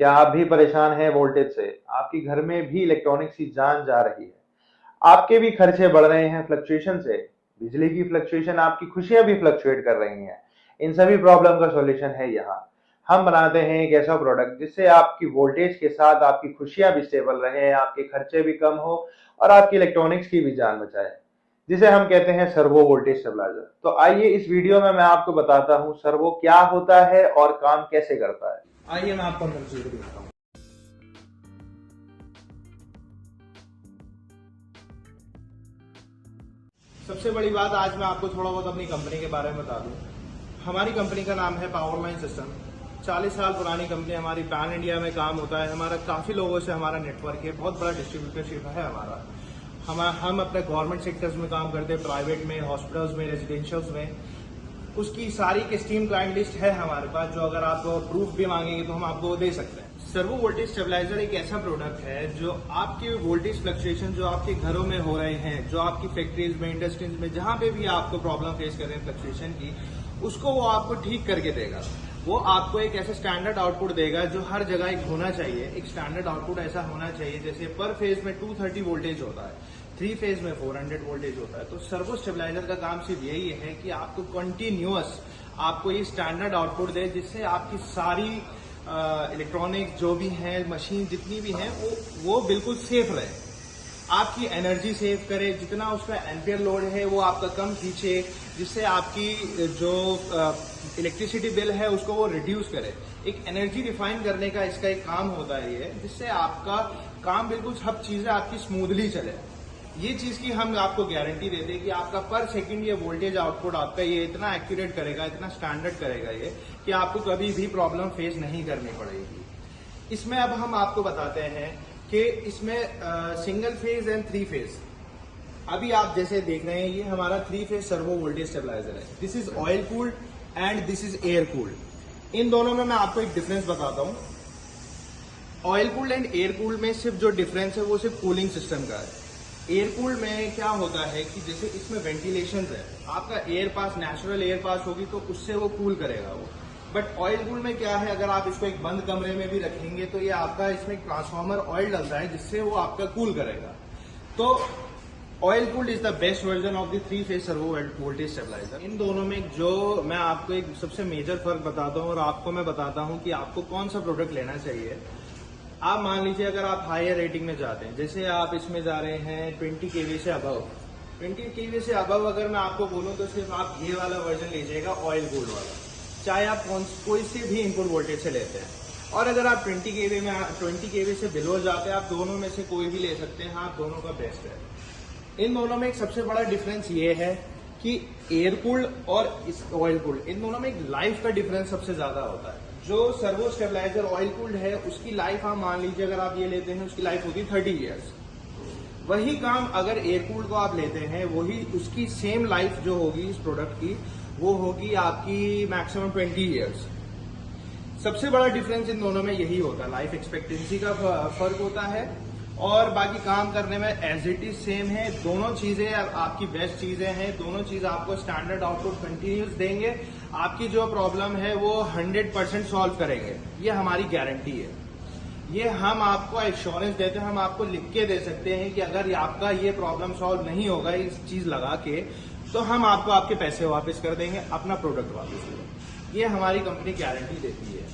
क्या आप भी परेशान हैं वोल्टेज से? आपके घर में भी इलेक्ट्रॉनिक्स की जान जा रही है। आपके भी खर्चे बढ़ रहे हैं फ्लक्चुएशन से। बिजली की फ्लक्चुएशन आपकी खुशियां भी फ्लक्चुएट कर रही हैं। इन सभी प्रॉब्लम का सॉल्यूशन है यहाँ। हम बनाते हैं एक ऐसा प्रोडक्ट जिससे आपकी वोल्टेज के साथ आपकी खुशियां भी स्टेबल रहे, आपके खर्चे भी कम हो और आपकी इलेक्ट्रॉनिक्स की भी जान बचाए, जिसे हम कहते हैं सर्वो वोल्टेज स्टेबलाइजर। तो आइए इस वीडियो में मैं आपको बताता हूँ सर्वो क्या होता है और काम कैसे करता है। आइए मैं आपको अंदर चल के दिखाता हूँ। सबसे बड़ी बात, आज मैं आपको थोड़ा बहुत अपनी कंपनी के बारे में बता दूं। हमारी कंपनी का नाम है पावरलाइन सिस्टम। 40 साल पुरानी कंपनी हमारी, पैन इंडिया में काम होता है हमारा, काफी लोगों से हमारा नेटवर्क है, बहुत बड़ा डिस्ट्रीब्यूटरशिप है हमारा। हम अपने गवर्नमेंट सेक्टर्स में काम करते हैं, प्राइवेट में, हॉस्पिटल्स में, रेजिडेंशियल्स में। उसकी सारी की स्टीम क्लाइंट लिस्ट है हमारे पास, जो अगर आप प्रूफ भी मांगेंगे तो हम आपको दे सकते हैं। सर्वो वोल्टेज स्टेबलाइजर एक ऐसा प्रोडक्ट है जो आपके वोल्टेज फ्लक्चुएशन जो आपके घरों में हो रहे हैं, जो आपकी फैक्ट्रीज में, इंडस्ट्रीज में, जहां पे भी आपको प्रॉब्लम फेस कर रहे हैं फ्लक्चुएशन की, उसको वो आपको ठीक करके देगा। वो आपको एक ऐसा स्टैंडर्ड आउटपुट देगा जो हर जगह एक होना चाहिए। एक स्टैंडर्ड आउटपुट ऐसा होना चाहिए जैसे पर फेज में 230 वोल्टेज होता है, 3 फेज में 400 वोल्टेज होता है। तो सर्वो स्टेबलाइजर का काम सिर्फ यही है कि आपको कंटिन्यूअस आपको ये स्टैंडर्ड आउटपुट दे, जिससे आपकी सारी इलेक्ट्रॉनिक जो भी है, मशीन जितनी भी है, वो बिल्कुल सेफ रहे, आपकी एनर्जी सेव करे, जितना उसका एम्पियर लोड है वो आपका कम खींचे, जिससे आपकी जो इलेक्ट्रिसिटी बिल है उसको वो रिड्यूस करे। एक एनर्जी रिफाइन करने का इसका एक काम होता है ये, जिससे आपका काम बिल्कुल सब चीजें आपकी स्मूथली चले। ये चीज की हम आपको गारंटी देते हैं कि आपका पर सेकंड ये वोल्टेज आउटपुट आपका ये इतना एक्यूरेट करेगा, इतना स्टैंडर्ड करेगा ये, कि आपको कभी भी प्रॉब्लम फेस नहीं करनी पड़ेगी। इसमें अब हम आपको बताते हैं कि इसमें सिंगल फेज एंड 3 फेज। अभी आप जैसे देख रहे हैं, ये हमारा 3 फेज सर्वो वोल्टेज स्टेबलाइजर है। This is oil cooled and this is air cooled. इन दोनों में मैं आपको एक डिफरेंस बताता हूं। Oil cooled and air cooled में सिर्फ जो डिफरेंस है वो सिर्फ कूलिंग सिस्टम का है। एयर कूल्ड में क्या होता है कि जैसे इसमें वेंटिलेशन है, आपका air pass, natural air pass होगी तो उससे वो कूल करेगा वो। बट ऑयल कूल्ड में क्या है, अगर आप इसको एक बंद कमरे में भी रखेंगे तो ये आपका इसमें ट्रांसफार्मर ऑयल डलता है, जिससे वो आपका कूल करेगा। तो oil cooled is the best version of the 3 phase servo voltage stabilizer. इन दोनों में जो मैं आपको एक सबसे मेजर फर्क बताता हूँ, और आपको मैं बताता हूँ कि आपको कौन सा प्रोडक्ट लेना चाहिए। आप मान लीजिए अगर आप हायर रेटिंग में जाते हैं, जैसे आप इसमें जा रहे हैं 20 केवी से अबव, 20 केवी से अबव अगर मैं आपको बोलूं तो सिर्फ आप ये वाला वर्जन लीजिएगा, ऑयल कूल्ड वाला, चाहे आप कोई से भी इनपुट वोल्टेज से लेते हैं। और अगर आप 20 केवी से बिलो जाते हैं, आप दोनों में से कोई भी ले सकते हैं। हाँ, दोनों का बेस्ट है। इन दोनों में एक सबसे बड़ा डिफरेंस ये है कि एयर कूल्ड और ऑयल कूल्ड, इन दोनों में एक लाइफ का डिफरेंस सबसे ज्यादा होता है। जो सर्वो स्टेबलाइजर ऑयल कूल्ड है उसकी लाइफ आप मान लीजिए, अगर आप ये लेते हैं उसकी लाइफ होती है 30 ईयर्स। वही काम अगर एयर कूल्ड को आप लेते हैं, वही उसकी सेम लाइफ जो होगी इस प्रोडक्ट की, वो होगी आपकी मैक्सिमम 20 ईयर्स। सबसे बड़ा डिफरेंस इन दोनों में यही होता है, लाइफ एक्सपेक्टेंसी का फर्क होता है। और बाकी काम करने में एज इट इज सेम है। दोनों चीजें आपकी बेस्ट चीजें हैं, दोनों चीज आपको स्टैंडर्ड आउटपुट कंटिन्यूस देंगे। आपकी जो प्रॉब्लम है वो 100% सॉल्व करेंगे, ये हमारी गारंटी है। ये हम आपको एश्योरेंस देते हैं, हम आपको लिख के दे सकते हैं कि अगर आपका ये प्रॉब्लम सॉल्व नहीं होगा इस चीज लगा के, तो हम आपको आपके पैसे वापस कर देंगे, अपना प्रोडक्ट वापस देंगे। ये हमारी कंपनी गारंटी देती है।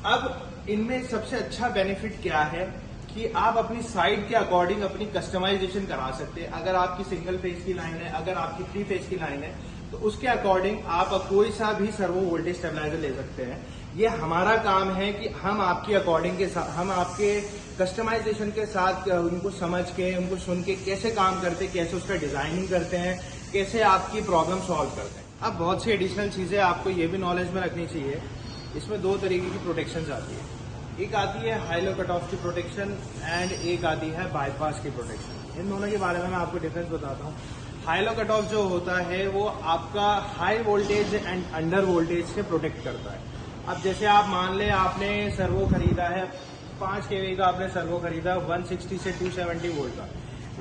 अब इनमें सबसे अच्छा बेनिफिट क्या है कि आप अपनी साइड के अकॉर्डिंग अपनी कस्टमाइजेशन करा सकते हैं। अगर आपकी सिंगल फेज की लाइन है, अगर आपकी 3 फेज की लाइन है, तो उसके अकॉर्डिंग आप कोई सा भी सर्वो वोल्टेज स्टेबलाइजर ले सकते हैं। ये हमारा काम है कि हम आपकी अकॉर्डिंग के साथ, हम आपके कस्टमाइजेशन के साथ उनको समझ के, उनको सुन के कैसे काम करते हैं, कैसे उसका डिजाइनिंग करते हैं, कैसे आपकी प्रॉब्लम सॉल्व करते हैं। अब बहुत सी एडिशनल चीजें आपको ये भी नॉलेज में रखनी चाहिए। इसमें 2 तरीके की प्रोटेक्शन आती है। एक आती है हाई लो कट ऑफ की प्रोटेक्शन एंड एक आती है बाईपास की प्रोटेक्शन। इन दोनों के बारे में मैं आपको डिफरेंस बताता हूँ। हाई लो कट ऑफ जो होता है वो आपका high voltage and under voltage से प्रोटेक्ट करता है। अब जैसे आप मान लें आपने सर्वो खरीदा है, 5 केवी का आपने सर्वो खरीदा 160 से 270 वोल्ट का,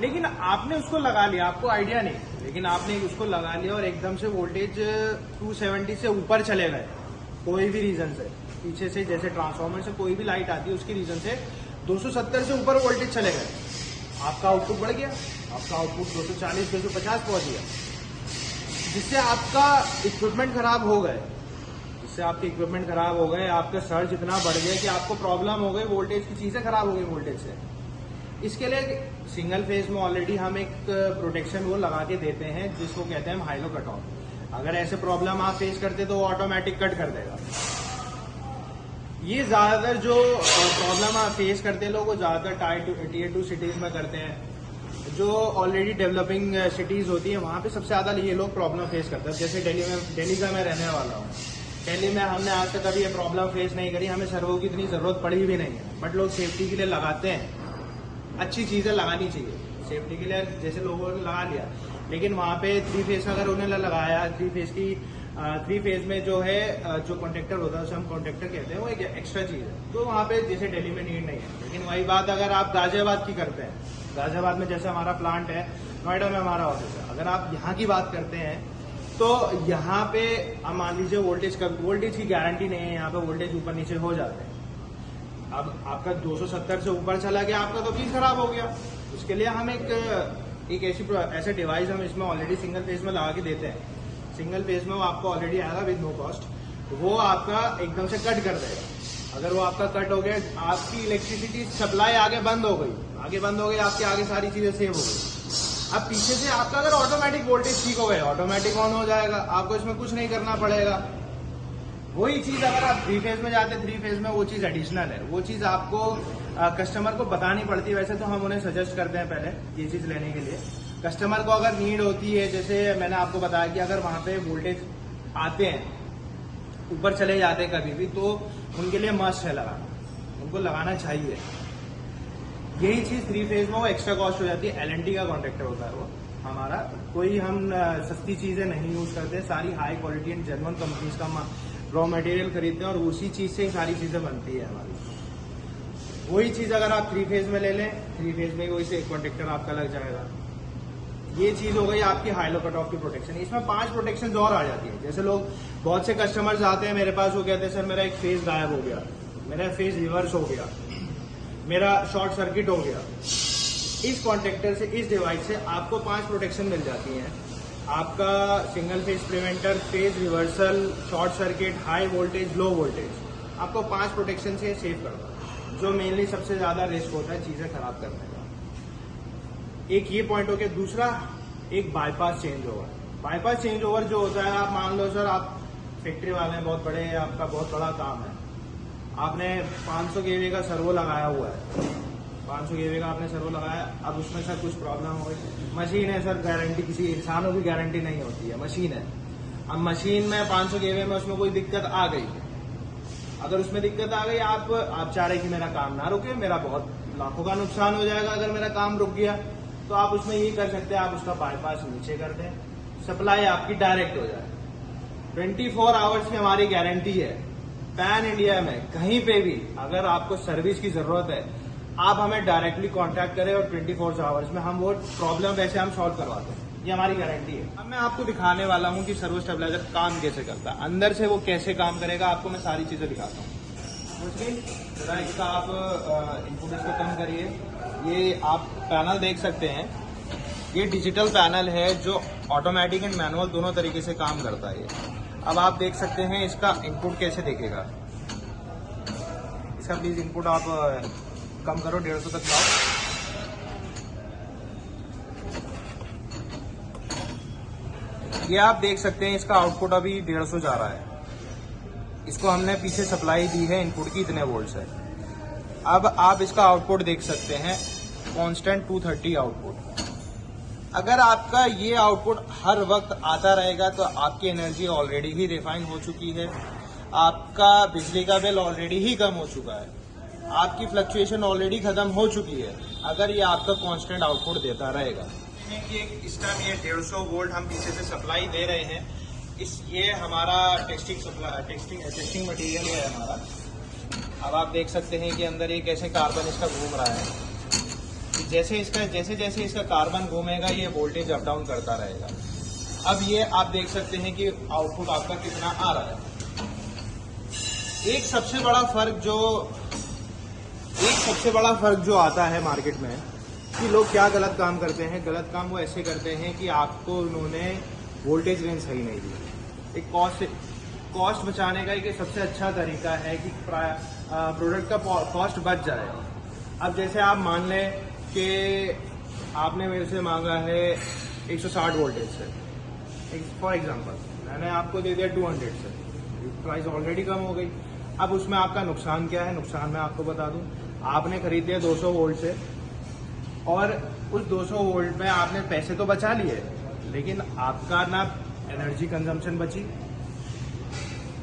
लेकिन आपने उसको लगा लिया, आपको आइडिया नहीं, लेकिन आपने उसको लगा लिया और एकदम से वोल्टेज 270 से ऊपर चले गए कोई भी रीजन से, पीछे से जैसे ट्रांसफार्मर से कोई भी लाइट आती है उसकी रीजन से 270 से ऊपर वोल्टेज चले गए, आपका आउटपुट बढ़ गया, आपका आउटपुट 240 250 पहुंच गया, जिससे आपका इक्विपमेंट खराब हो गए, आपका सर्ज इतना बढ़ गया कि आपको प्रॉब्लम हो गई, वोल्टेज की चीजें खराब हो गई वोल्टेज से। इसके लिए सिंगल फेज में ऑलरेडी हम एक प्रोटेक्शन वो लगा के देते हैं जिसको कहते हैं हम हाइलो कट ऑफ। अगर ऐसे प्रॉब्लम आप फेस करते तो वो ऑटोमेटिक कट कर देगा। ये ज्यादातर जो प्रॉब्लम आप फेस करते हैं लोग वो ज्यादातर टीयर 2 सिटीज में करते हैं। जो ऑलरेडी डेवलपिंग सिटीज होती है वहां पे सबसे ज्यादा ये लोग प्रॉब्लम फेस करते हैं। जैसे दिल्ली का मैं रहने वाला हूँ, दिल्ली में हमने आज तक कभी ये प्रॉब्लम फेस नहीं करी, हमें सर्वो की इतनी जरूरत पड़ी भी नहीं है, बट लोग सेफ्टी के लिए लगाते हैं। अच्छी चीजें लगानी चाहिए सेफ्टी के लिए, जैसे लोगों ने लगा लिया, लेकिन वहां पे 3 फेज अगर उन्होंने लगाया, 3 फेज में जो है जो कॉन्ट्रैक्टर होता है उसे हम कॉन्ट्रैक्टर कहते हैं, वो एक एक्स्ट्रा चीज है, तो वहां पे जैसे दिल्ली में नीड नहीं है। लेकिन वही बात अगर आप गाजियाबाद की करते हैं, गाजियाबाद में जैसे हमारा प्लांट है, नोएडा में हमारा ऑफिस है, अगर आप यहाँ की बात करते हैं तो यहाँ पे आप मान लीजिए वोल्टेज की गारंटी नहीं है, यहाँ पे वोल्टेज ऊपर नीचे हो जाते हैं। अब आपका 270 से ऊपर चला गया, आपका तो चीज खराब हो गया। उसके लिए हम एक ऐसे डिवाइस हम इसमें ऑलरेडी सिंगल फेज में लगा के देते हैं। सिंगल फेज में वो आपको ऑलरेडी आएगा विद नो कॉस्ट, वो आपका एकदम से कट कर देगा। अगर वो आपका कट हो गया, आपकी इलेक्ट्रिसिटी सप्लाई आगे बंद हो गई, आपके आगे सारी चीजें सेव हो गई। अब पीछे से आपका अगर ऑटोमेटिक वोल्टेज ठीक हो गया, ऑटोमेटिक ऑन हो जाएगा, आपको इसमें कुछ नहीं करना पड़ेगा। वही चीज अगर आप 3 फेज में जाते, 3 फेज में वो चीज एडिशनल है, वो चीज आपको कस्टमर को बतानी पड़ती है। वैसे तो हम उन्हें सजेस्ट करते हैं पहले ये चीज लेने के लिए। कस्टमर को अगर नीड होती है, जैसे मैंने आपको बताया कि अगर वहां पे वोल्टेज आते हैं, ऊपर चले जाते हैं कभी भी, तो उनके लिए मस्ट है लगाना, उनको लगाना चाहिए। यही चीज 3 फेज में वो एक्स्ट्रा कॉस्ट हो जाती है। LNT का कॉन्ट्रैक्टर होता है वो हमारा, कोई हम सस्ती चीजें नहीं यूज करते, सारी high quality and genuine companies का रॉ मटेरियल खरीदते हैं और उसी चीज से सारी चीजें बनती है हमारी। वही चीज अगर आप 3 फेज में ले लें, 3 फेज में वही से एक कॉन्ट्रैक्टर आपका लग जाएगा। ये चीज हो गई आपकी हाइलो कट ऑफ की प्रोटेक्शन। इसमें 5 प्रोटेक्शन और आ जाती है। जैसे लोग बहुत से कस्टमर्स आते हैं मेरे पास, वो कहते हैं सर मेरा एक फेज गायब हो गया, मेरा फेज रिवर्स हो गया, मेरा शॉर्ट सर्किट हो गया। इस कॉन्ट्रैक्टर से, इस डिवाइस से आपको 5 प्रोटेक्शन मिल जाती हैं। आपका single phase preventer, phase reversal, short circuit, high voltage, low voltage, आपको 5 प्रोटेक्शन से सेव करता है, जो मेनली सबसे ज्यादा रिस्क होता है चीजें खराब करने का। एक ये पॉइंट हो गया। दूसरा, एक bypass change over. Bypass change over जो होता है, आप मान लो सर आप फैक्ट्री वाले हैं, बहुत बड़े हैं, आपका बहुत बड़ा काम है, आपने 500 kV का सर्वो लगाया हुआ है, 500 kV का आपने सर्वो लगाया, अब उसमें सर कुछ प्रॉब्लम हो गई। मशीन है सर, गारंटी किसी इंसानों की गारंटी नहीं होती है, मशीन है। अब मशीन में 500 kV में उसमें कोई दिक्कत आ गई, अगर उसमें दिक्कत आ गई, आप चाह रहे कि मेरा काम ना रुके, मेरा बहुत लाखों का नुकसान हो जाएगा अगर मेरा काम रुक गया, तो आप उसमें ये कर सकते हैं, आप उसका बाईपास नीचे कर दें, सप्लाई आपकी डायरेक्ट हो जाए। 24 आवर्स की हमारी गारंटी है। पैन इंडिया में कहीं पे भी अगर आपको सर्विस की जरूरत है, आप हमें डायरेक्टली कांटेक्ट करें और 24 आवर्स में हम वो प्रॉब्लम वैसे हम सॉल्व करवाते हैं। ये हमारी गारंटी है। अब मैं आपको दिखाने वाला हूँ कि सर्वो स्टेबलाइजर काम कैसे करता है, अंदर से वो कैसे काम करेगा, आपको मैं सारी चीजें दिखाता हूँ। जरा इसका आप इनपुट इसको कम करिए। ये आप पैनल देख सकते हैं, ये डिजिटल पैनल है जो ऑटोमेटिक एंड मैनुअल दोनों तरीके से काम करता है। अब आप देख सकते हैं इसका इनपुट कैसे दिखेगा। इसका प्लीज इनपुट आप कम करो, 150 तक लाओ। ये आप देख सकते हैं इसका आउटपुट अभी 150 जा रहा है। इसको हमने पीछे सप्लाई दी है इनपुट की, इतने वोल्ट है। अब आप इसका आउटपुट देख सकते हैं, कांस्टेंट 230 आउटपुट। अगर आपका ये आउटपुट हर वक्त आता रहेगा तो आपकी एनर्जी ऑलरेडी ही रिफाइन हो चुकी है, आपका बिजली का बिल ऑलरेडी ही कम हो चुका है, आपकी फ्लक्चुएशन ऑलरेडी खत्म हो चुकी है, अगर ये आपका कांस्टेंट आउटपुट देता रहेगा। इस टाइम ये 150 वोल्ट हम पीछे से सप्लाई दे रहे हैं। ये हमारा टेस्टिंग मटेरियल है हमारा। अब आप देख सकते हैं कि अंदर ये कैसे कार्बन इसका घूम रहा है। जैसे जैसे इसका कार्बन घूमेगा, ये वोल्टेज अप डाउन करता रहेगा। अब ये आप देख सकते हैं कि आउटपुट आपका कितना आ रहा है। एक सबसे बड़ा फर्क जो आता है मार्केट में कि लोग क्या गलत काम करते हैं। गलत काम वो ऐसे करते हैं कि आपको उन्होंने वोल्टेज रेंज सही नहीं दी। एक कॉस्ट बचाने का एक सबसे अच्छा तरीका है कि प्रोडक्ट का कॉस्ट बच जाए। अब जैसे आप मान लें कि आपने मेरे से मांगा है 160 वोल्टेज से, फॉर एग्जांपल मैंने आपको दे दिया 200 से, प्राइस ऑलरेडी कम हो गई। अब उसमें आपका नुकसान क्या है? नुकसान मैं आपको बता दूं, आपने खरीद दिया 200 वोल्ट से और उस 200 वोल्ट में आपने पैसे तो बचा लिए, लेकिन आपका ना एनर्जी कंजम्पशन बची,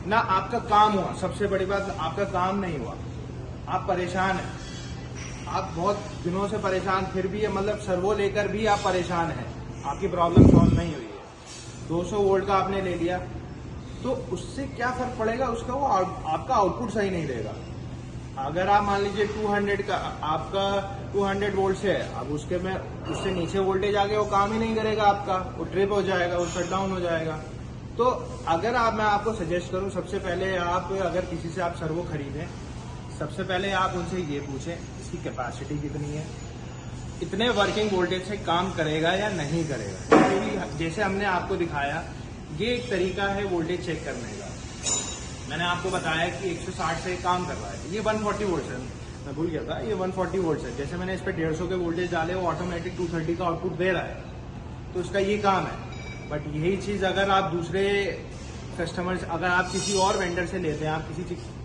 ना आपका काम हुआ। सबसे बड़ी बात, आपका काम नहीं हुआ। आप परेशान हैं, आप बहुत दिनों से परेशान, फिर भी मतलब सर्वो लेकर भी आप परेशान हैं, आपकी प्रॉब्लम सॉल्व नहीं हुई है। 200 वोल्ट का आपने ले लिया तो उससे क्या फर्क पड़ेगा? उसका वो आपका आउटपुट सही नहीं देगा। अगर आप मान लीजिए 200 का आपका 200 वोल्ट से है, अब उसके में उससे नीचे वोल्टेज आ गया, वो काम ही नहीं करेगा आपका, वो ट्रिप हो जाएगा, वो शट डाउन हो जाएगा। तो अगर मैं आपको सजेस्ट करूं, सबसे पहले आप अगर किसी से आप सर्वो खरीदें, सबसे पहले आप उनसे ये पूछें इसकी कैपेसिटी कितनी है, इतने वर्किंग वोल्टेज से काम करेगा या नहीं करेगा। क्योंकि जैसे हमने आपको दिखाया, ये एक तरीका है वोल्टेज चेक करने का। मैंने आपको बताया कि 160 से काम कर रहा है, ये 140 वोल्ट है, मैं भूल गया था, ये 140 वोल्ट है। जैसे मैंने इस पर 150 के वोल्टेज डाले, वो ऑटोमेटिक 230 का आउटपुट दे रहा है, तो उसका ये काम है। बट यही चीज अगर आप दूसरे कस्टमर्स, अगर आप किसी और वेंडर से लेते हैं, आप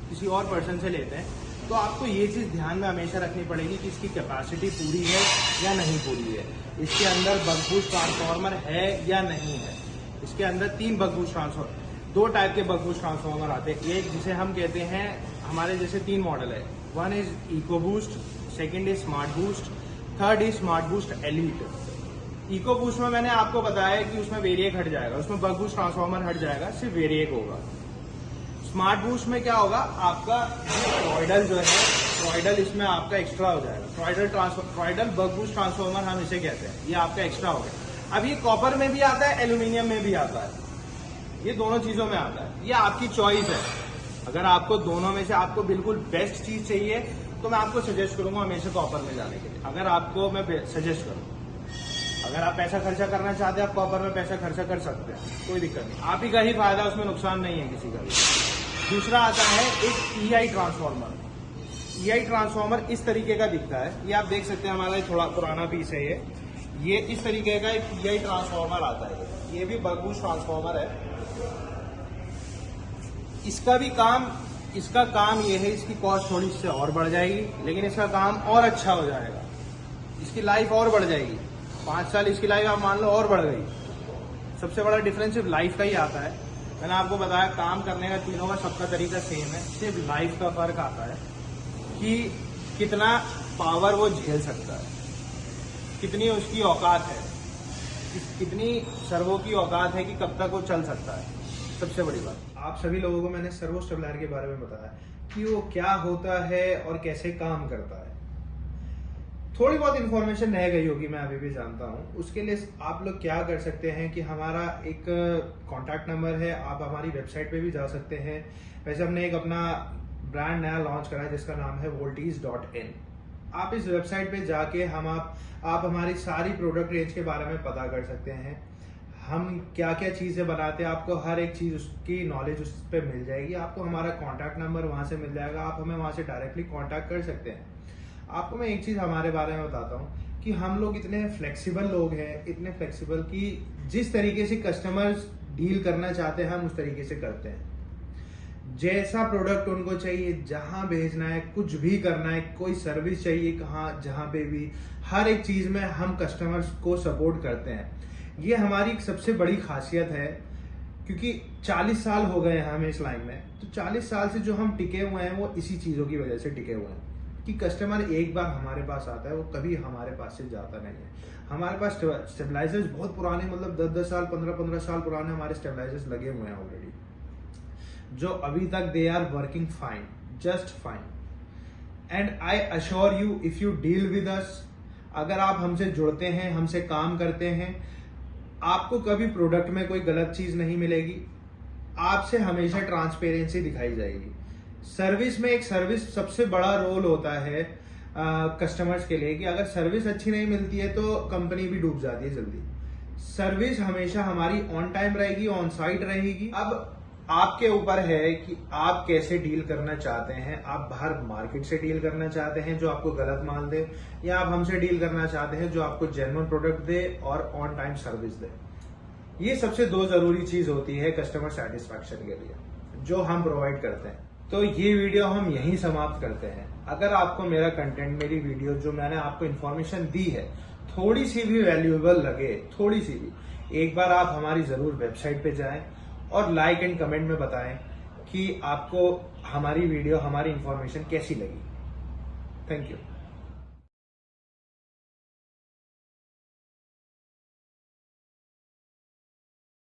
किसी और पर्सन से लेते हैं, तो आपको ये चीज ध्यान में हमेशा रखनी पड़ेगी कि इसकी कैपेसिटी पूरी है या नहीं पूरी है, इसके अंदर बक बूस्ट ट्रांसफार्मर है या नहीं है। इसके अंदर 3 बक बूस्ट ट्रांसफार्मर, 2 टाइप के बक बूस्ट ट्रांसफार्मर आते हैं। एक जिसे हम कहते हैं, हमारे जैसे 3 मॉडल है, 1 is eco boost, 2nd is smart boost, 3rd is smart boost elite. Eco boost में मैंने आपको बताया कि उसमें वेरिएक हट जाएगा, उसमें बक बूस्ट ट्रांसफार्मर हट जाएगा, सिर्फ वेरिएक होगा। स्मार्ट बूस्ट में क्या होगा, आपका ट्रॉयडल जो है, ट्रॉयडल इसमें आपका एक्स्ट्रा हो जाएगा। ट्रॉयडल बक बूस्ट ट्रांसफार्मर हम इसे कहते हैं, ये आपका एक्स्ट्रा हो गया। अब ये कॉपर में भी आता है, एल्यूमिनियम में भी आता है, ये दोनों चीजों में आता है। ये आपकी चॉइस है। अगर आपको दोनों में से आपको बिल्कुल बेस्ट चीज चाहिए, तो मैं आपको सजेस्ट करूंगा हमेशा कॉपर में जाने के लिए। अगर आपको मैं सजेस्ट करूँ, अगर आप पैसा खर्चा करना चाहते हैं, आप कॉपर में पैसा खर्चा कर सकते हैं, कोई दिक्कत नहीं, आप ही का ही फायदा, उसमें नुकसान नहीं है किसी का भी। दूसरा आता है एक EI ट्रांसफार्मर। EI ट्रांसफार्मर इस तरीके का दिखता है, ये आप देख सकते हैं, हमारा थोड़ा पुराना पीस है ये इस तरीके का एक EI ट्रांसफार्मर आता है। ये भी बक बूस्ट ट्रांसफार्मर है। इसका काम ये है, इसकी कॉस्ट थोड़ी इससे और बढ़ जाएगी, लेकिन इसका काम और अच्छा हो जाएगा, इसकी लाइफ और बढ़ जाएगी। 5 साल इसकी लाइफ आप मान लो और बढ़ गई। सबसे बड़ा डिफरेंस सिर्फ लाइफ का ही आता है। मैंने आपको बताया काम करने का तीनों का सबका तरीका सेम है, सिर्फ लाइफ का फर्क आता है कि कितना पावर वो झेल सकता है, कितनी उसकी औकात है, कितनी सर्वो की औकात है कि कब तक वो चल सकता है। सबसे बड़ी बात, आप सभी लोगों को मैंने सर्वो स्टेबलाइजर के बारे में बताया कि वो क्या होता है और कैसे काम करता है। थोड़ी बहुत इन्फॉर्मेशन रह गई होगी, मैं अभी भी जानता हूँ। उसके लिए आप लोग क्या कर सकते हैं कि हमारा एक कॉन्टैक्ट नंबर है, आप हमारी वेबसाइट पे भी जा सकते हैं। वैसे हमने एक अपना ब्रांड नया लॉन्च करा है जिसका नाम है voltage.in। आप इस वेबसाइट पे जाके आप हमारी सारी प्रोडक्ट रेंज के बारे में पता कर सकते हैं, हम क्या क्या चीज़ें बनाते हैं, आपको हर एक चीज़ उसकी नॉलेज उस पर मिल जाएगी। आपको हमारा कॉन्टैक्ट नंबर वहाँ से मिल जाएगा, आप हमें वहाँ से डायरेक्टली कॉन्टैक्ट कर सकते हैं। आपको मैं एक चीज़ हमारे बारे में बताता हूँ कि हम लोग इतने फ्लेक्सिबल लोग हैं, इतने फ्लेक्सिबल कि जिस तरीके से कस्टमर्स डील करना चाहते हैं हम उस तरीके से करते हैं। जैसा प्रोडक्ट उनको चाहिए, जहां भेजना है, कुछ भी करना है, कोई सर्विस चाहिए कहाँ, जहां पे भी, हर एक चीज में हम कस्टमर्स को सपोर्ट करते हैं। ये हमारी एक सबसे बड़ी खासियत है, क्योंकि 40 साल हो गए हैं हमें इस लाइन में। तो 40 साल से जो हम टिके हुए हैं वो इसी चीजों की वजह से टिके हुए हैं कि कस्टमर एक बार हमारे पास आता है, वो कभी हमारे पास से जाता नहीं है। हमारे पास स्टेबलाइजर्स बहुत पुराने, मतलब 10-10 साल, 15-15 साल पुराने हमारे स्टेबलाइजर्स लगे हुए हैं ऑलरेडी, जो अभी तक they are working fine, just fine. And I assure you, if you deal with us, अगर आप हमसे जुड़ते हैं, हमसे काम करते हैं, आपको कभी प्रोडक्ट में कोई गलत चीज नहीं मिलेगी, आपसे हमेशा ट्रांसपेरेंसी दिखाई जाएगी। सर्विस में एक सर्विस सबसे बड़ा रोल होता है कस्टमर्स के लिए कि अगर सर्विस अच्छी नहीं मिलती है तो कंपनी भी डूब जाती है जल्दी। सर्विस हमेशा हमारी ऑन टाइम रहेगी, ऑन साइट रहेगी। अब आपके ऊपर है कि आप कैसे डील करना चाहते हैं। आप बाहर मार्केट से डील करना चाहते हैं जो आपको गलत माल दे, या आप हमसे डील करना चाहते हैं जो आपको जेन्युइन प्रोडक्ट दे और ऑन टाइम सर्विस दे। ये सबसे दो जरूरी चीज होती है कस्टमर सेटिस्फैक्शन के लिए, जो हम प्रोवाइड करते हैं। तो ये वीडियो हम यहीं समाप्त करते हैं। अगर आपको मेरा कंटेंट, मेरी वीडियो जो मैंने आपको इन्फॉर्मेशन दी है, थोड़ी सी भी वैल्यूएबल लगे, थोड़ी सी भी, एक बार आप हमारी जरूर वेबसाइट पे जाएं और लाइक एंड कमेंट में बताएं कि आपको हमारी वीडियो, हमारी इन्फॉर्मेशन कैसी लगी। Thank you.